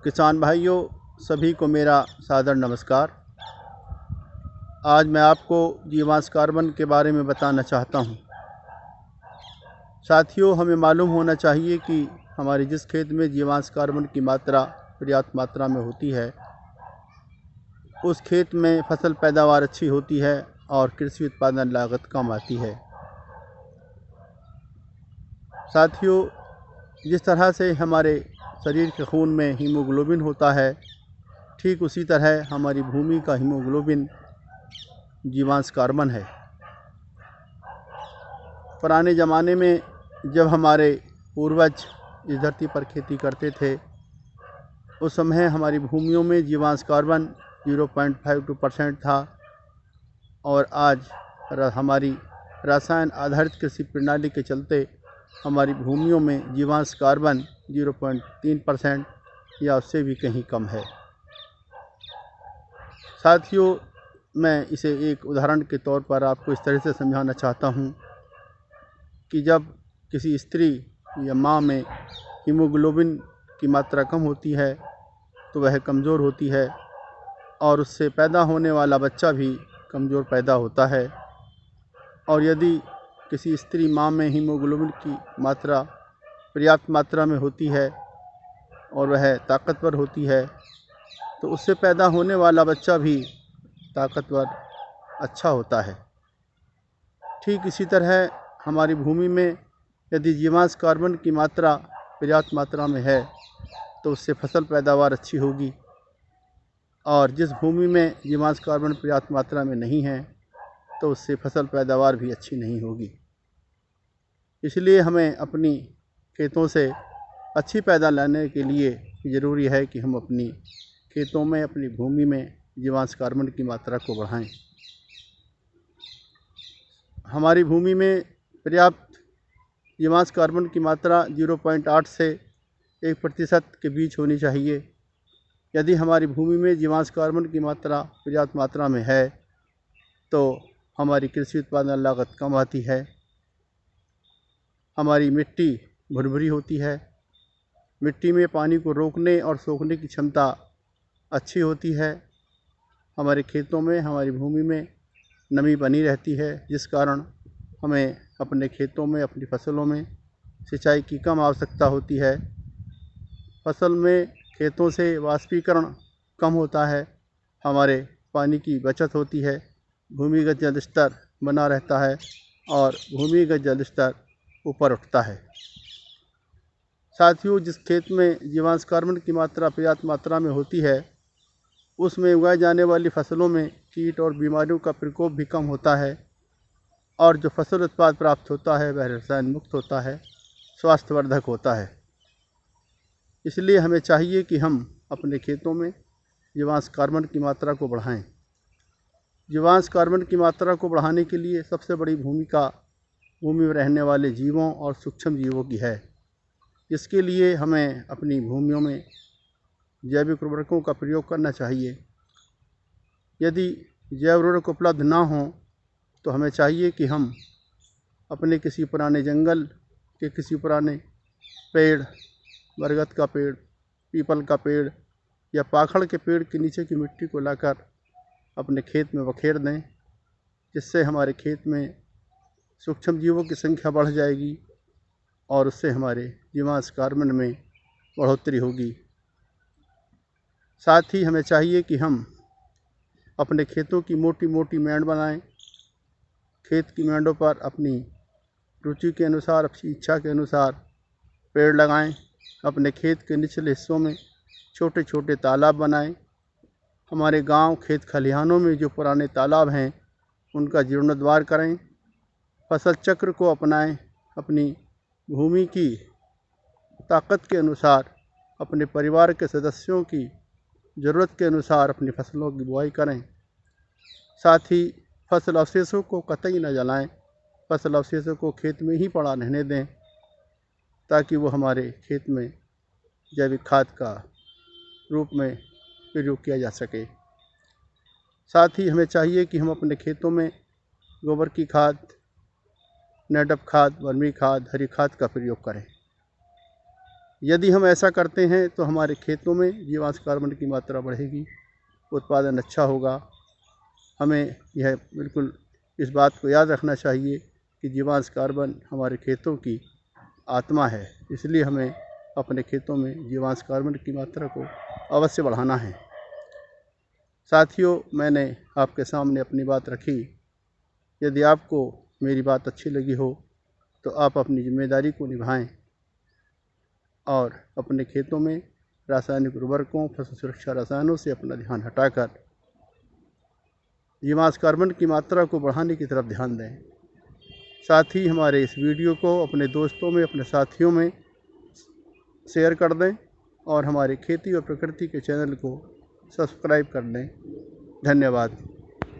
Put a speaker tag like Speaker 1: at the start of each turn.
Speaker 1: किसान भाइयों, सभी को मेरा सादर नमस्कार। आज मैं आपको जीवांश कार्बन के बारे में बताना चाहता हूँ। साथियों, हमें मालूम होना चाहिए कि हमारे जिस खेत में जीवांश कार्बन की मात्रा पर्याप्त मात्रा में होती है, उस खेत में फसल पैदावार अच्छी होती है और कृषि उत्पादन लागत कम आती है। साथियों, जिस तरह से हमारे शरीर के खून में हीमोग्लोबिन होता है, ठीक उसी तरह हमारी भूमि का हीमोग्लोबिन जीवांश कार्बन है। पुराने ज़माने में जब हमारे पूर्वज इस धरती पर खेती करते थे, उस समय हमारी भूमियों में जीवांश कार्बन 0.52% था और आज हमारी रसायन आधारित कृषि प्रणाली के चलते हमारी भूमियों में जीवांश कार्बन 0.3% या उससे भी कहीं कम है। साथियों, मैं इसे एक उदाहरण के तौर पर आपको इस तरह से समझाना चाहता हूँ कि जब किसी स्त्री या माँ में हीमोग्लोबिन की मात्रा कम होती है तो वह कमज़ोर होती है और उससे पैदा होने वाला बच्चा भी कमज़ोर पैदा होता है। और यदि किसी स्त्री माँ में हीमोग्लोबिन की मात्रा पर्याप्त मात्रा में होती है और वह ताकतवर होती है तो उससे पैदा होने वाला बच्चा भी ताकतवर अच्छा होता है। ठीक इसी तरह हमारी भूमि में यदि जीवांश कार्बन की मात्रा पर्याप्त मात्रा में है तो उससे फसल पैदावार अच्छी होगी, और जिस भूमि में जीवांश कार्बन पर्याप्त मात्रा में नहीं है तो उससे फसल पैदावार भी अच्छी नहीं होगी। इसलिए हमें अपनी खेतों से अच्छी पैदा लाने के लिए ज़रूरी है कि हम अपनी खेतों में, अपनी भूमि में जीवांश कार्बन की मात्रा को बढ़ाएं। हमारी भूमि में पर्याप्त जीवांश कार्बन की मात्रा 0.8 से 1% के बीच होनी चाहिए। यदि हमारी भूमि में जीवांश कार्बन की मात्रा पर्याप्त मात्रा में है तो हमारी कृषि उत्पादन लागत कम आती है, हमारी मिट्टी भुरभुरी होती है, मिट्टी में पानी को रोकने और सोखने की क्षमता अच्छी होती है, हमारे खेतों में, हमारी भूमि में नमी बनी रहती है, जिस कारण हमें अपने खेतों में, अपनी फसलों में सिंचाई की कम आवश्यकता होती है। फसल में खेतों से वाष्पीकरण कम होता है, हमारे पानी की बचत होती है, भूमिगत जल स्तर बना रहता है और भूमिगत जल स्तर ऊपर उठता है। साथियों, जिस खेत में जीवांश कार्बन की मात्रा पर्याप्त मात्रा में होती है उसमें उगाई जाने वाली फसलों में कीट और बीमारियों का प्रकोप भी कम होता है और जो फसल उत्पाद प्राप्त होता है वह रसायन मुक्त होता है, स्वास्थ्यवर्धक होता है। इसलिए हमें चाहिए कि हम अपने खेतों में जीवांश कार्बन की मात्रा को बढ़ाएं। जीवांश कार्बन की मात्रा को बढ़ाने के लिए सबसे बड़ी भूमिका भूमि में रहने वाले जीवों और सूक्ष्म जीवों की है। इसके लिए हमें अपनी भूमियों में जैविक उर्वरकों का प्रयोग करना चाहिए। यदि जैव उर्वरक उपलब्ध ना हो तो हमें चाहिए कि हम अपने किसी पुराने जंगल के किसी पुराने पेड़, बरगद का पेड़, पीपल का पेड़ या पाखड़ के पेड़ के नीचे की मिट्टी को लाकर अपने खेत में बखेर दें, जिससे हमारे खेत में सूक्ष्म जीवों की संख्या बढ़ जाएगी और उससे हमारे जीवांश कार्बन में बढ़ोतरी होगी। साथ ही हमें चाहिए कि हम अपने खेतों की मोटी मोटी मेड़ बनाएं। खेत की मेड़ों पर अपनी रुचि के अनुसार, अपनी इच्छा के अनुसार पेड़ लगाएं। अपने खेत के निचले हिस्सों में छोटे छोटे तालाब बनाएं। हमारे गांव, खेत खलिहानों में जो पुराने तालाब हैं उनका जीर्णोद्धार करें। फसल चक्र को अपनाएं। अपनी भूमि की ताकत के अनुसार, अपने परिवार के सदस्यों की ज़रूरत के अनुसार अपनी फसलों की बुआई करें। साथ ही फसल अवशेषों को कतई न जलाएं। फसल अवशेषों को खेत में ही पड़ा रहने दें ताकि वो हमारे खेत में जैविक खाद का रूप में प्रयोग किया जा सके। साथ ही हमें चाहिए कि हम अपने खेतों में गोबर की खाद, नेडप खाद, वर्मी खाद, हरी खाद का प्रयोग करें। यदि हम ऐसा करते हैं तो हमारे खेतों में जीवांश कार्बन की मात्रा बढ़ेगी, उत्पादन अच्छा होगा। हमें यह बिल्कुल इस बात को याद रखना चाहिए कि जीवांश कार्बन हमारे खेतों की आत्मा है, इसलिए हमें अपने खेतों में जीवांश कार्बन की मात्रा को अवश्य बढ़ाना है। साथियों, मैंने आपके सामने अपनी बात रखी। यदि आपको मेरी बात अच्छी लगी हो तो आप अपनी जिम्मेदारी को निभाएं और अपने खेतों में रासायनिक उर्वरकों, फसल सुरक्षा रसायनों से अपना ध्यान हटाकर जीवांश कार्बन की मात्रा को बढ़ाने की तरफ ध्यान दें। साथ ही हमारे इस वीडियो को अपने दोस्तों में, अपने साथियों में शेयर कर दें और हमारे खेती और प्रकृति के चैनल को सब्सक्राइब कर लें। धन्यवाद।